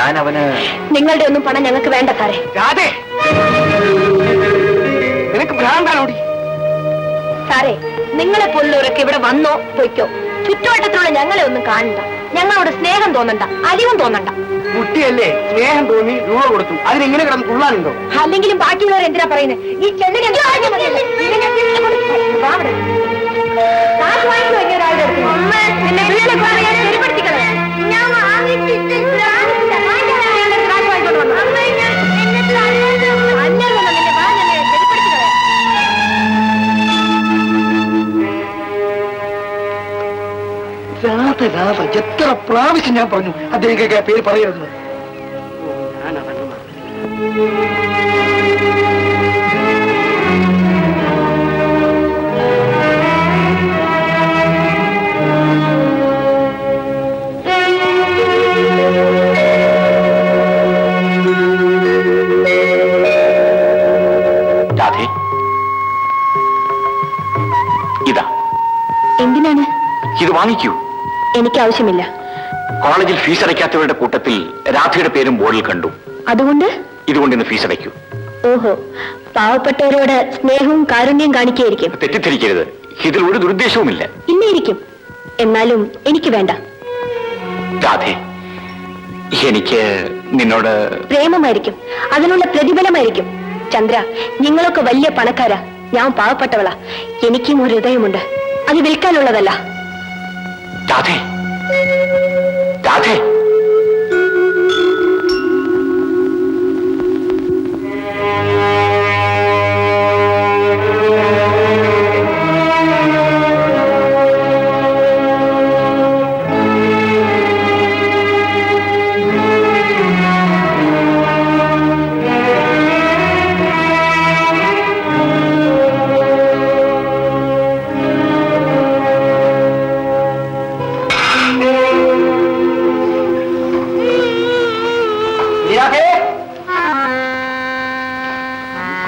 ഞാൻ അവന്... നിങ്ങളുടെ ഒന്നും പണം ഞങ്ങൾക്ക് വേണ്ട സാറേ. രാധേ, നിനക്ക് ഭ്രാന്താണോടി? സാറേ, നിങ്ങളെ പോലുള്ളവരൊക്കെ ഇവിടെ വന്നോ പൊയ്ക്കോ, ചുറ്റുവട്ടത്തിലുള്ള ഞങ്ങളെ ഒന്നും കാണണ്ട. ഞങ്ങളോട് സ്നേഹം തോന്നണ്ട, അലിവും തോന്നണ്ട. കുട്ടിയല്ലേ, സ്നേഹം തോന്നി രൂപ കൊടുത്തു, അതിനെങ്ങനെ കിടന്ന് തുള്ളാനുണ്ടോ? അല്ലെങ്കിലും ബാക്കിയുള്ളവർ എന്തിനാ പറയുന്നത്? ഈ ചെന്നിനെ രാധ രാധ, എത്ര പ്രാവശ്യം ഞാൻ പറഞ്ഞു അദ്ദേഹം പേര് പറയരുത്. രാധേ, ഇതാ. എന്തിനാണ് ഇത്? വാങ്ങിക്കൂ. എനിക്ക് ആവശ്യമില്ല. കോളേജിൽ ഫീസ് അടയ്ക്കാത്തവരുടെ കൂട്ടത്തിൽ രാധയുടെ പേരും ബോർഡിൽ കണ്ടു. അതുകൊണ്ട് ഇതുകൊണ്ട് ഇന്ന് ഫീസ് അടയ്ക്കൂ. ഓഹോ, പാവപ്പെട്ടവരോട് സ്നേഹവും കാരുണ്യം കാണിക്കായിരിക്കും. തെറ്റിദ്ധരിക്കരുത്, ഇതിൽ ഒരു ദുരുദ്ദേശവുമില്ല. ഇന്നിരിക്കും, എന്നാലും എനിക്ക് വേണ്ട. രാധേ, എനിക്ക് നിന്നോട് പ്രേമമായിരിക്കും, അതിനുള്ള പ്രതിഫലമായിരിക്കും. ചന്ദ്ര, നിങ്ങളൊക്കെ വലിയ പണക്കാരാ, ഞാൻ പാവപ്പെട്ടവളാ. എനിക്കും ഒരു ഹൃദയമുണ്ട്, അത് വിൽക്കാനുള്ളതല്ല. രാധേ, രാധേ,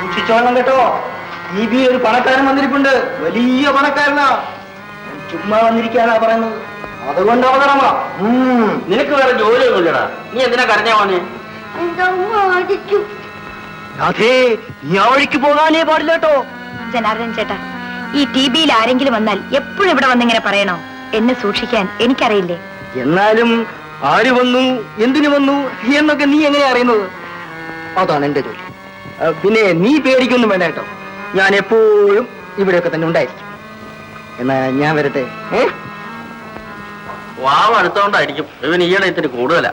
സൂക്ഷിച്ചോളണം കേട്ടോ. ഈ ബി ഒരു പണക്കാരൻ വന്നിരിപ്പുണ്ട്, വലിയ പണക്കാരനാ. ചുമ്മാ വന്നിരിക്കാനാ പറയുന്നത്, അതുകൊണ്ട് അവതരണമാ. നിനക്ക് വേറെ ജോലിയൊന്നുമില്ലടാ, നീ എന്തിനാ കരഞ്ഞാ പോന്നെ? അതേ, നീ ആ വഴിക്ക് പോകാനേ പാടില്ല കേട്ടോ. ജനാർദ്ദൻ ചേട്ടാ, ഈ ടിബിയിൽ ആരെങ്കിലും വന്നാൽ എപ്പോഴും ഇവിടെ വന്നിങ്ങനെ പറയണോ? എന്നെ സൂക്ഷിക്കാൻ എനിക്കറിയില്ലേ. എന്നാലും ആര് വന്നു, എന്തിനു വന്നു എന്നൊക്കെ നീ എങ്ങനെയാ അറിയുന്നത്? അതാണ് എന്റെ ജോലി. പിന്നെ നീ പേടിക്കൊന്നും വേണ്ട കേട്ടോ, ഞാൻ എപ്പോഴും ഇവിടെയൊക്കെ തന്നെ ഉണ്ടായിരിക്കും. എന്നാ ഞാൻ വരട്ടെ. വാവ് അടുത്തോണ്ടായിരിക്കും, ഇവൻ ഈയിടെ ഇത്തിരി കൂടുതലാ.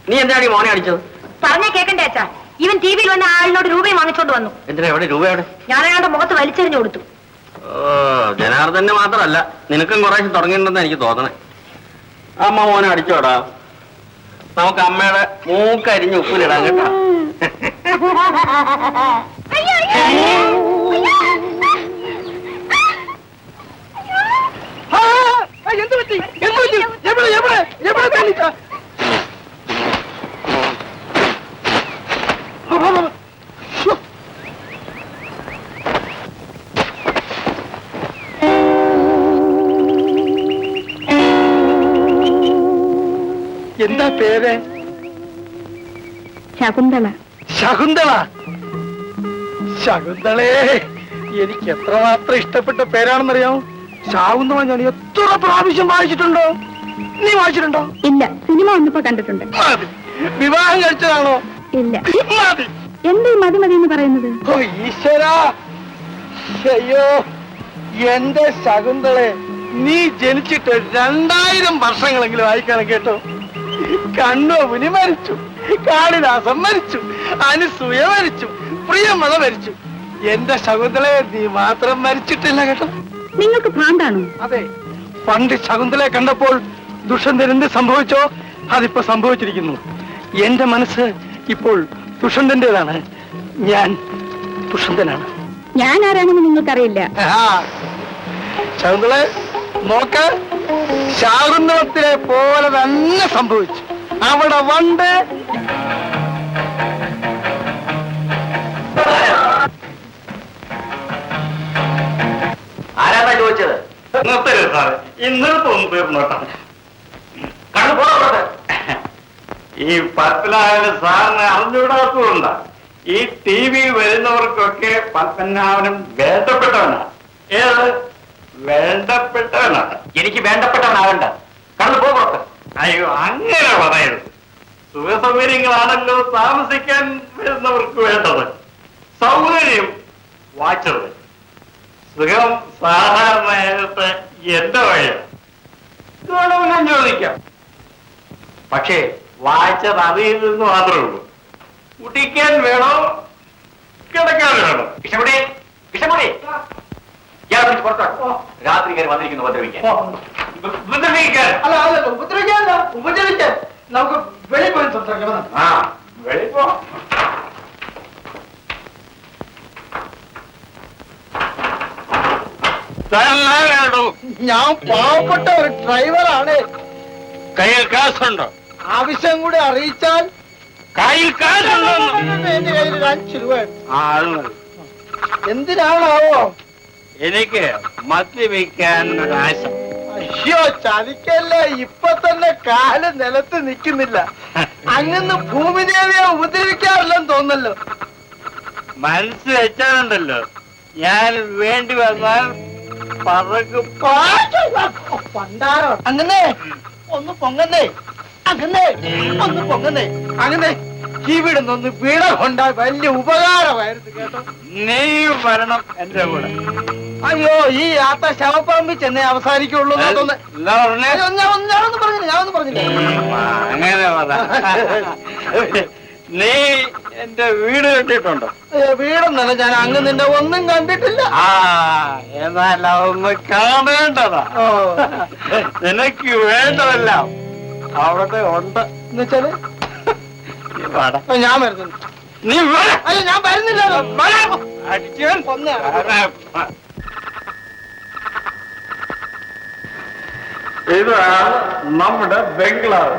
നീ എന്താണ് ഈ മോനെ അടിച്ചത്? പറഞ്ഞ കേക്കണ്ടേ അച്ഛാ, ഇവൻ ടിവിയിൽ വന്ന ആളിനോട് രൂപയും വാങ്ങിച്ചോണ്ട് വന്നു. എന്തിനാ? എവിടെ രൂപ? എവിടെ? ഞാൻ അയാളുടെ മുഖത്ത് വലിച്ചെറിഞ്ഞു കൊടുത്തു. ഓ, ജനാർദ്ദന് മാത്രമല്ല, നിനക്കും കുറേശ്ശെ തുടങ്ങിയിട്ടുണ്ടെന്ന് എനിക്ക് തോന്നണേ. അമ്മ മോനെ അടിച്ചോടാ, നമുക്ക് അമ്മയുടെ മൂക്കരിഞ്ഞ് ഉപ്പിലിടാം കേട്ടോ. എന്ത് പറ്റി? എവിടെ കാണിച്ച? എന്താ പേര്? ശകുന്തള. ശകുന്തള? ശകുന്തളേ, എനിക്ക് എത്രമാത്രം ഇഷ്ടപ്പെട്ട പേരാണെന്നറിയാമോ? ശകുന്തള ഞാൻ എത്ര പ്രാവശ്യം വായിച്ചിട്ടുണ്ടോ? നീ വായിച്ചിട്ടുണ്ടോ? ഇല്ല, സിനിമ വന്നപ്പോ കണ്ടിട്ടുണ്ട്. വിവാഹം കഴിച്ചതാണോ? ഇല്ല. മതി. എന്താ മതി മതി എന്ന് പറയുന്നത്? ഓ ഈശ്വരാ, അയ്യോ എന്റെ ശകുന്തളെ, നീ ജനിച്ചിട്ട് 2000 വർഷങ്ങളെങ്കിലും ആയിക്കാണ് കേട്ടോ. കണ്ണോമുനി മരിച്ചു, കാളിദാസൻ മരിച്ചു, അനുസൂയ മരിച്ചു, പ്രിയമള മരിച്ചു. എന്റെ ശകുന്തളെ നീ മാത്രം മരിച്ചിട്ടില്ല കേട്ടോ. നിങ്ങൾക്ക് ഭ്രാന്താണോ? അതെ, പണ്ട് ശകുന്തളയെ കണ്ടപ്പോൾ ദുഷ്യന്തൻ എന്ത് സംഭവിച്ചോ അതിപ്പോ സംഭവിച്ചിരിക്കുന്നു. എന്റെ മനസ്സ് ഇപ്പോൾ ദുഷ്യന്തന്റേതാണ്. ഞാൻ ദുഷ്യന്തനാണ്. ഞാൻ ആരാണെന്ന് നിങ്ങൾക്കറിയില്ല. ശകുന്തളെ നോക്ക്, ശാകുന്തളത്തിലെ പോലെ തന്നെ സംഭവിച്ചു. അവിടെ വണ്ട് ആരാ ചോദിച്ചത്? നിർത്തരുത് സാറ്, ഇന്നത്തെ ഒന്ന് തീർന്നോട്ടെ. കണ്ടു പോകട്ടെ. ഈ പത്മനാഭന് സാറിന് അറിഞ്ഞുകൂടാത്തതുകൊണ്ടാ. ഈ ടി വി വരുന്നവർക്കൊക്കെ പത്മനാഭനും വേണ്ടപ്പെട്ടവനാണ്. ഏത് വേണ്ടപ്പെട്ടവനാണ്? എനിക്ക് വേണ്ടപ്പെട്ടവനാകണ്ട. കടന്നു പോകട്ടെ. അയ്യോ, അങ്ങനെ പറയരുത്. സുഖസൗകര്യങ്ങളാണല്ലോ താമസിക്കാൻ വരുന്നവർക്ക് വേണ്ടത്. സൗകര്യം വാച്ചത്. സുഖം സാധാരണയായിട്ട് എന്റെ വഴിയാണ്. വേണമെന്നും ചോദിക്കാം. പക്ഷേ വായിച്ചത് അറിയില്ലെന്ന് മാത്രമേ ഉള്ളൂ. കുടിക്കാൻ വേണോ, കിടക്കാൻ വേണോ? വിഷമുടി, വിഷമുടി. പുറത്തോ രാത്രി കയറി വന്നിരിക്കുന്നു ഉപദ്രവിക്കാൻ. ഉപദ്രവിക്കാൻ അല്ല അല്ല, ഉപദ്രവിക്കാനല്ല, ഉപദ്രവിക്കാൻ. നമുക്ക് വെളി പോയി സംസാരിക്കണം. ആ വെളി പോ. ഞാൻ പാവപ്പെട്ട ഒരു ഡ്രൈവറാണ്. കയ്യിൽ കാശുണ്ടോ? ആവശ്യം കൂടി അറിയിച്ചാൽ കയ്യിൽ കാശുണ്ടോ? എന്റെ കയ്യിൽ ഒരു 5 രൂപ. ആ, അത് മതി. എന്തിനാണാവോ? എനിക്ക് മദ്യപിക്കാൻ ആശ. അയ്യോ, ചതിക്കല്ലേ. ഇപ്പൊ തന്നെ കാല് നിലത്ത് നിൽക്കുന്നില്ല. അങ്ങനെ ഭൂമിദേവിയെ ഉപദ്രവിക്കാറില്ലെന്ന് തോന്നല്ലോ. മനസ്സ് വെച്ചാലുണ്ടല്ലോ, ഞാൻ വേണ്ടി വന്നാൽ പറക്കും. പണ്ടാരോ അങ്ങനെ ഒന്ന് പൊങ്ങന്നേ, അങ്ങനെ ഒന്ന് പൊങ്ങന്നേ. അങ്ങനെ ഇവിടുന്നൊന്ന് വീട കൊണ്ടാ വലിയ ഉപകാരമായിരുന്നു കേട്ടോ. നീ വരണം എന്റെ കൂടെ. അയ്യോ, ഈ യാത്ര ശവപ്പറമ്പിൽ ചെന്നേ അവസാനിക്കുള്ളൂ. ഞാനൊന്നും പറഞ്ഞില്ല. അങ്ങനെ നീ എന്റെ വീട് കണ്ടിട്ടുണ്ടോ? വീടൊന്നല്ല, ഞാൻ അങ്ങ് നിന്റെ ഒന്നും കണ്ടിട്ടില്ല. ആ, എന്നാൽ ഒന്ന് കാണേണ്ടതാ. നിനക്ക് വേണ്ടതെല്ലാം അവിടെ ഉണ്ട്. എന്നുവെച്ചാല് ഞാൻ വരുന്നുണ്ട്. നീ അയ്യോ, ഞാൻ വരുന്നില്ല. അടിക്കാൻ ഇതാണ് നമ്മുടെ ബംഗ്ലാവ്.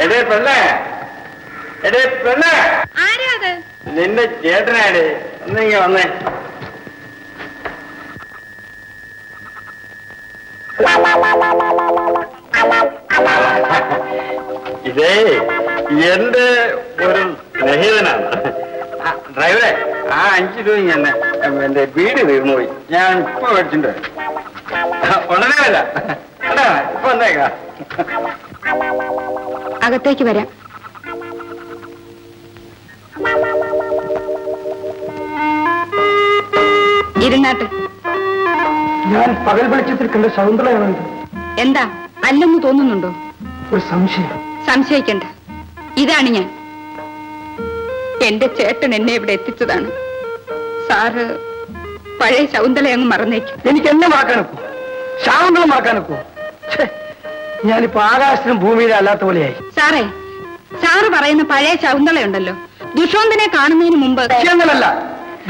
എടേ പെണ്ണേ, എടേ പെണ്ണേ, നിന്റെ ചേട്ടനാടേ, ഒന്നിങ്ങ വന്നേ. ഇതേ എന്റെ ഒരു സ്നേഹിതനാണ്. ഡ്രൈവറെ, ആ 5 രൂപ എന്നെ എന്റെ വീട് തീർന്നു പോയി. ഞാൻ ഇപ്പൊ മേടിച്ചിട്ടുണ്ട്. ഉടനെ വരാം. ഇപ്പൊ വന്നേക്കാം. അകത്തേക്ക് വരാം. ഇരുന്നാട്ട്. ഞാൻ പകൽ വെളിച്ചത്തിൽ കണ്ട ശകുന്തളയാണെന്ന് എന്താ അല്ലെന്ന് തോന്നുന്നുണ്ടോ? ഒരു സംശയം. സംശയിക്കണ്ട. ഇതാണ് ഞാൻ. എന്റെ ചേട്ടൻ എന്നെ ഇവിടെ എത്തിച്ചതാണ്. സാറ് പഴയ ശകുന്തളയെ അങ്ങ് മറന്നേക്കും. എനിക്ക് എന്നെ മറക്കാനൊക്കോ? ശകുന്തള മറക്കാനൊക്കോ? ഞാനിപ്പോ ആകാശത്തിനും ഭൂമിയിലും അല്ലാത്ത പോലെയായി. സാറേ, സാറ് പറയുന്ന പഴയ ശകുന്തളയുണ്ടല്ലോ, ദുഷ്യന്തനെ കാണുന്നതിന് മുമ്പ്. ദുഷ്യന്തനല്ല,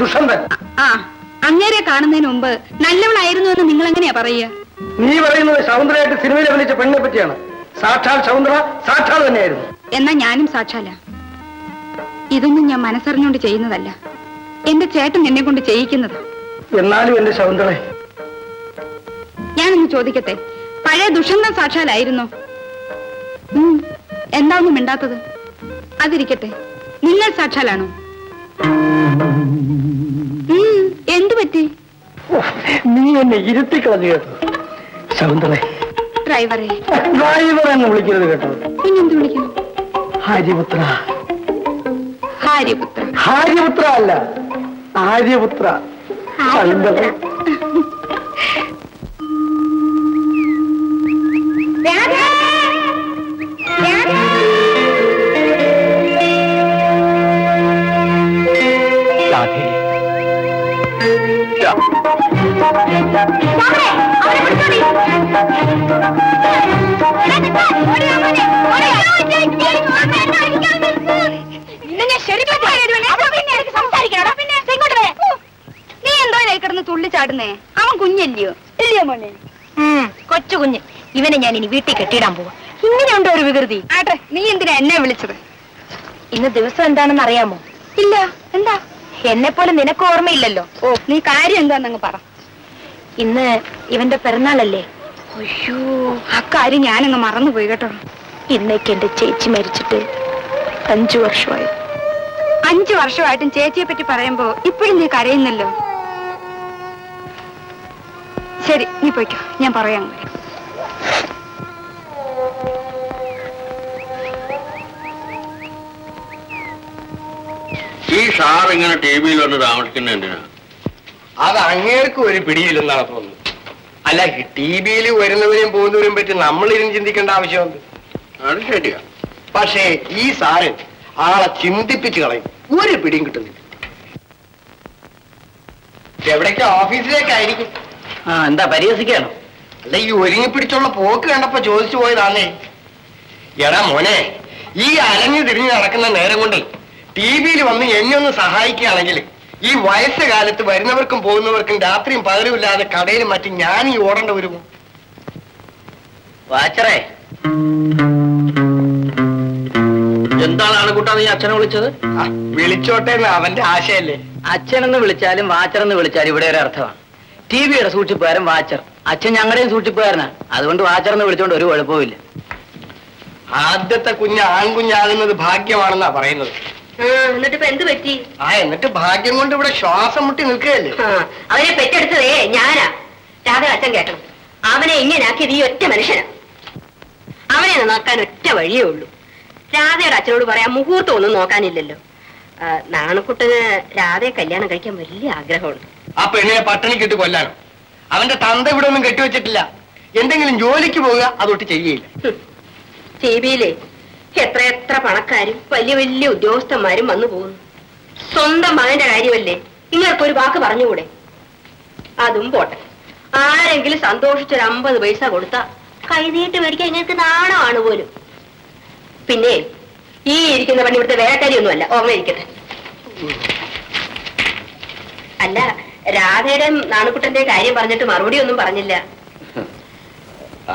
ദുഷ്യന്തൻ. ആ, അങ്ങേരെ കാണുന്നതിന് മുമ്പ് നല്ലവളായിരുന്നു എന്ന് നിങ്ങൾ എങ്ങനെയാ പറയുക? നീ പറയുന്നത് ശകുന്തളയായിട്ട് സിനിമയിൽ അഭിനയിച്ച പെണ്ണിനെ പറ്റിയാണ്. സാക്ഷാൽ ശകുന്തള സാക്ഷാൽ തന്നെയായിരുന്നു. എന്നാ ഞാനും സാക്ഷാല. ഇതൊന്നും ഞാൻ മനസ്സറിഞ്ഞുകൊണ്ട് ചെയ്യുന്നതല്ല, എന്റെ ചേട്ടൻ എന്നെ കൊണ്ട് ചെയ്യിക്കുന്നതാ. എന്നാലും എന്റെ ശകുന്തളെ, ഞാനൊന്ന് ചോദിക്കട്ടെ, പഴയ ദുഷ്യന്തൻ സാക്ഷാലായിരുന്നോ? എന്താ ഒന്നും മിണ്ടാത്തത്? അതിരിക്കട്ടെ, നിങ്ങൾ സാക്ഷാലാണോ? എന്തു പറ്റി? നീ എന്നെ ഇരുത്തിക്കളഞ്ഞു കേട്ടോ ശകുന്തളെ. ഡ്രൈവറെ, ഡ്രൈവർ എന്ന് വിളിക്കരുത് കേട്ടോ. പിന്നെന്ത് വിളിക്കണം? ആര്യപുത്ര. ആര്യപുത്ര. ആര്യപുത്ര അല്ല, ആര്യപുത്ര. ശകുന്തളെ, നീ എന്തോ കിടന്ന് തുള്ളിച്ചാടുന്നേ? അവൻ കുഞ്ഞല്ലയോ? ഇല്ലയോ മോനെ? കൊച്ചു കുഞ്ഞ്. ഇവനെ ഞാൻ ഇനി വീട്ടിൽ കെട്ടിയിടാൻ പോവാ. ഇങ്ങനെയുണ്ടോ ഒരു വികൃതി? ആട്ടെ, നീ എന്തിനാ എന്നെ വിളിച്ചത്? ഇന്ന് ദിവസം എന്താണെന്ന് അറിയാമോ? ഇല്ല. എന്താ? എന്നെ പോലെ നിനക്ക് ഓർമ്മയില്ലല്ലോ. ഓ, നീ കാര്യം എന്താന്നങ്ങ് പറ. ഇന്ന് ഇവന്റെ പിറന്നാളല്ലേ? അയ്യോ, അക്കാര്യം ഞാനങ്ങ് മറന്നുപോയി കേട്ടോ. ഇന്നേക്ക് എന്റെ ചേച്ചി മരിച്ചിട്ട് 5 വർഷമായി. 5 വർഷമായിട്ടും ചേച്ചിയെ പറ്റി പറയുമ്പോ ഇപ്പോഴും നീ കരയുന്നല്ലോ. ശരി, നീ പോയിക്കോ, ഞാൻ പറയാം. ഈ സാർ ഇങ്ങനെ ടി വിയിൽ വന്ന് താമസിക്കുന്ന എന്തിനാ? അത് അങ്ങേർക്ക് ഒരു പിടിയില്ലെന്നാണ് തോന്നുന്നത്. അല്ല, ടി വിയിൽ വരുന്നവരെയും പോകുന്നവരെയും പറ്റി നമ്മളിരുന്ന് ചിന്തിക്കേണ്ട ആവശ്യമുണ്ട്. അത് ശരിയാ. പക്ഷേ ഈ സാറ് ആളെ ചിന്തിപ്പിച്ച് കളയും, ഒരു പിടിയും കിട്ടുന്നില്ല. എവിടേക്ക് ഓഫീസിലേക്കായിരിക്കും. എന്താ പരിഹസിക്കാണോ? അല്ല, ഈ ഒരുങ്ങി പിടിച്ചുള്ള പോക്ക് കണ്ടപ്പോ ചോദിച്ചു പോയതാന്നേ. എടാ മോനെ, ഈ അലഞ്ഞു തിരിഞ്ഞു നടക്കുന്ന നേരം കൊണ്ട് ടി വിയിൽ വന്ന് എന്നെ ഒന്ന് സഹായിക്കുകയാണെങ്കിൽ ഈ വയസ്സുകാലത്ത് വരുന്നവർക്കും പോകുന്നവർക്കും രാത്രിയും പകലും ഇല്ലാതെ കടയിലും മറ്റും ഞാൻ ഈ ഓടേണ്ട വരുമോ? വാച്ചറേ, എന്താണ് ആണുകുട്ടാ നീ അച്ഛനെ വിളിച്ചത്? വിളിച്ചോട്ടെ എന്ന് അവന്റെ ആശയല്ലേ. അച്ഛനെന്ന് വിളിച്ചാലും വാച്ചറെന്ന് വിളിച്ചാലും ഇവിടെ ഒരു അർത്ഥമാണ്. ടി വിയുടെ സൂക്ഷിപ്പുകാരൻ വാച്ചർ, അച്ഛൻ ഞങ്ങളുടെയും സൂക്ഷിപ്പുകാരനാ. അതുകൊണ്ട് വാച്ചറെന്ന് വിളിച്ചോണ്ട് ഒരു കുഴപ്പമില്ല. ആദ്യത്തെ കുഞ്ഞ് ആൺകുഞ്ഞാകുന്നത് ഭാഗ്യമാണെന്നാ പറയുന്നത്. എന്നിട്ട് ഇപ്പൊ എന്ത് പറ്റി? എന്നിട്ട് ഭാഗ്യം കൊണ്ട് ഇവിടെ ശ്വാസം മുട്ടി നിൽക്കുകയല്ലേ. അവനെ പെറ്റെടുത്തതേ ഞാനാ. രാധ അച്ഛൻ കേട്ടണം, അവനെ ഇങ്ങനാക്കിയത് ഈ ഒറ്റ മനുഷ്യനാ. അവനെ നോക്കാൻ ഒറ്റ വഴിയേ ഉള്ളൂ. രാധയുടെ അച്ഛനോട് പറയാൻ മുഹൂർത്തം ഒന്നും നോക്കാനില്ലല്ലോ. നാണക്കുട്ടന് രാധയെ കല്യാണം കഴിക്കാൻ വലിയ ആഗ്രഹമുണ്ട്. ആ പെണ്ണിനെ പട്ടിണിക്കിട്ട് കൊല്ലാനോ? അവന്റെ തന്ത ഇവിടെ ഒന്നും കെട്ടിവെച്ചിട്ടില്ല. എന്തെങ്കിലും ജോലിക്ക് പോവുക, അതൊട്ട് ചെയ്യയില്ല. ടിവിയിലെ എത്ര പണക്കാരും വലിയ വലിയ ഉദ്യോഗസ്ഥന്മാരും വന്നു പോകുന്നു. സ്വന്തം മകന്റെ കാര്യമല്ലേ, നിങ്ങൾക്കൊരു വാക്ക് പറഞ്ഞുകൂടെ? അതും പോട്ടെ, ആരെങ്കിലും സന്തോഷിച്ചൊരു 50 പൈസ കൊടുത്താ കൈനീട്ട് മേടിക്കാൻ നിങ്ങൾക്ക് നാണമാണ് പോലും. പിന്നെ ഈ ഇരിക്കുന്ന പണി ഇവിടുത്തെ വേലക്കാരിയൊന്നുമല്ല, ഓർമ്മ ഇരിക്കട്ടെ. അല്ല, രാധയുടെ നാണുക്കുട്ടന്റെ കാര്യം പറഞ്ഞിട്ട് മറുപടി ഒന്നും പറഞ്ഞില്ല.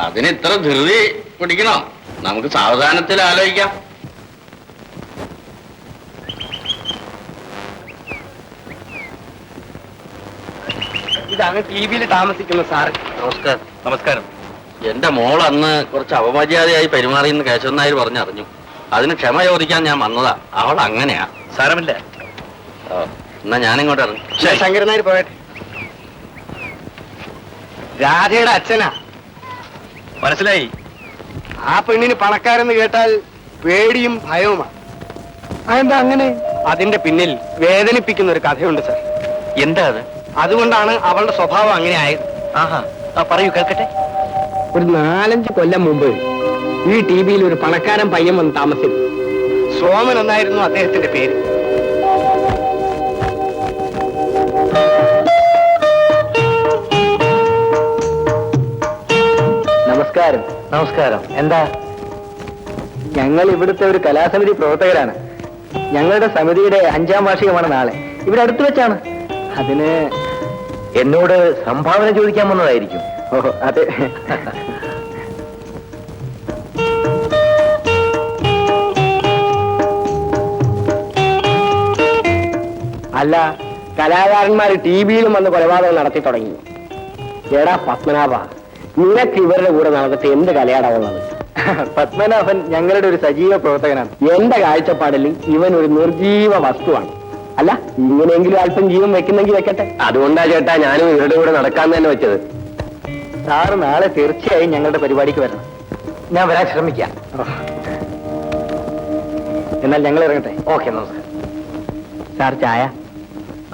അതിന് ഇത്ര ധൃതി പിടിക്കണോ? നമുക്ക് സാവധാനത്തിൽ ആലോചിക്കാം. ഇതാണ് ടി വിയിൽ താമസിക്കുന്ന സാറ്. നമസ്കാരം. നമസ്കാരം. എന്റെ മോൾ അന്ന് കുറച്ച് അപമര്യാദയായി പെരുമാറിയെന്ന് കേശവൻ നായർ പറഞ്ഞറിഞ്ഞു. അതിന് ക്ഷമ ചോദിക്കാൻ ഞാൻ വന്നതാ. അവൾ അങ്ങനെയാ. സാരമില്ല. എന്നാ ഞാനിങ്ങോട്ട് ഇറങ്ങി. ശങ്കരൻ നായർ പോയട്ടെ. രാധയുടെ അച്ഛനാ. മനസ്സിലായി. ആ പെണ്ണിന് പണക്കാരെന്ന് കേട്ടാൽ പേടിയും ഭയവുമാണ്. അതെന്താ അങ്ങനെ? അതിന്റെ പിന്നിൽ വേദനിപ്പിക്കുന്ന ഒരു കഥയുണ്ട് സാർ. എന്താ അത്? അതുകൊണ്ടാണ് അവളുടെ സ്വഭാവം അങ്ങനെ ആയത്. ആഹാ, പറയൂ, കേൾക്കട്ടെ. ഒരു 4-5 കൊല്ലം മുമ്പ് ഈ ടി വിയിൽ ഒരു പണക്കാരൻ പയ്യൻ വന്ന് താമസിച്ചു. സോമൻ എന്നായിരുന്നു അദ്ദേഹത്തിന്റെ പേര്. നമസ്കാരം. നമസ്കാരം. എന്താ? ഞങ്ങൾ ഇവിടുത്തെ ഒരു കലാസമിതി പ്രവർത്തകരാണ്. ഞങ്ങളുടെ സമിതിയുടെ 5ാം വാർഷികമാണ് നാളെ. ഇവിടെ അടുത്ത് വെച്ചാണ്. അതിന് എന്നോട് സംഭാവന ചോദിക്കാൻ വന്നതായിരിക്കും. ഓഹോ, അതെ. അല്ല, കലാകാരന്മാർ ടി വിയിലും വന്ന് കൊലപാതകം നടത്തി തുടങ്ങി. എടാ പത്മനാഭ, നിനക്ക് ഇവരുടെ കൂടെ നടന്നിട്ട് എന്ത് കലയാടാ ഉള്ളത്? പത്മനാഭൻ ഞങ്ങളുടെ ഒരു സജീവ പ്രവർത്തകനാണ്. എന്റെ കാഴ്ചപ്പാടിൽ ഇവൻ ഒരു നിർജീവ വസ്തുവാണ്. അല്ല, ഇങ്ങനെയെങ്കിലും അല്പം ജീവൻ വെക്കുന്നെങ്കിൽ വെക്കട്ടെ. അതുകൊണ്ടാ ചേട്ടാ ഞാനും ഇവരുടെ കൂടെ നടക്കാന്ന് തന്നെ വെച്ചത്. സാറ് നാളെ തീർച്ചയായും ഞങ്ങളുടെ പരിപാടിക്ക് വരണം. ഞാൻ വരാൻ ശ്രമിക്കാം. എന്നാൽ ഞങ്ങൾ ഇറങ്ങട്ടെ. ഓക്കെ, നമസ്കാരം. സാർ ചായ.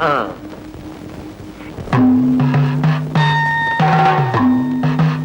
ആ